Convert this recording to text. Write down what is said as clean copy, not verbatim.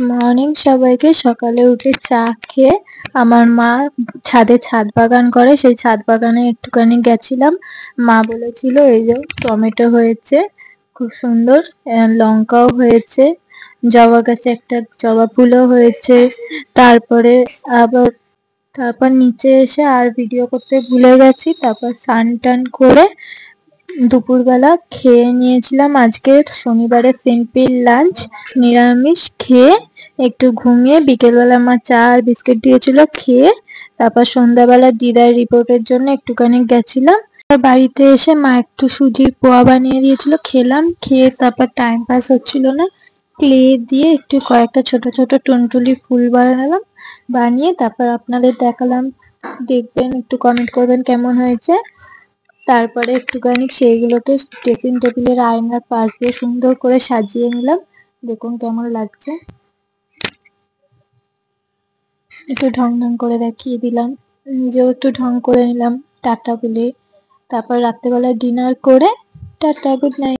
Morning সবাইকে। সকালে উঠে চা খেয়ে আমার মা ছাদে ছাদ বাগান করে, সেই ছাদ বাগানে একটুখানি গেছিলাম। মা বলেছিল এই যে টমেটো হয়েছে খুব সুন্দর, লঙ্কাও হয়েছে, জবা গাছে একটা জবা ফুলও হয়েছে। তারপরে আবার নিচে এসে আর ভিডিও করতে ভুলে গেছি। তারপর স্নান টান করে দুপুরবেলা খেয়ে নিয়েছিলাম। আজকে শনিবারে সিম্পল লাঞ্চ, নিরামিষ খেয়ে একটু ঘুমিয়ে বিকেলবেলা মা চা আর বিস্কিট দিয়েছিল খেয়ে তারপর সন্ধ্যাবেলা দিদার রিপোর্টের জন্য একটুখানি গেছিলাম। বাড়িতে এসে মা একটু সুজির পোয়া বানিয়ে দিয়েছিল, খেলাম। খেয়ে তারপর টাইম পাস হচ্ছিল না, ক্লে দিয়ে একটু কয়েকটা ছোট ছোট টুনটুলি ফুল বানালাম, বানিয়ে তারপর আপনাদের দেখালাম। দেখবেন, একটু কমেন্ট করবেন কেমন হয়েছে। তারপরে একটুখানি সেইগুলোকে ড্রেসিং টেবিলের আয়নার পাশ দিয়ে সুন্দর করে সাজিয়ে নিলাম। দেখুন কেমন লাগছে, একটু ঢং ঢং করে দেখিয়ে দিলাম, নিজেও একটু ঢং করে নিলাম টাটা বলে। তারপর রাত্রেবেলা ডিনার করে টাটা, গুড নাইট।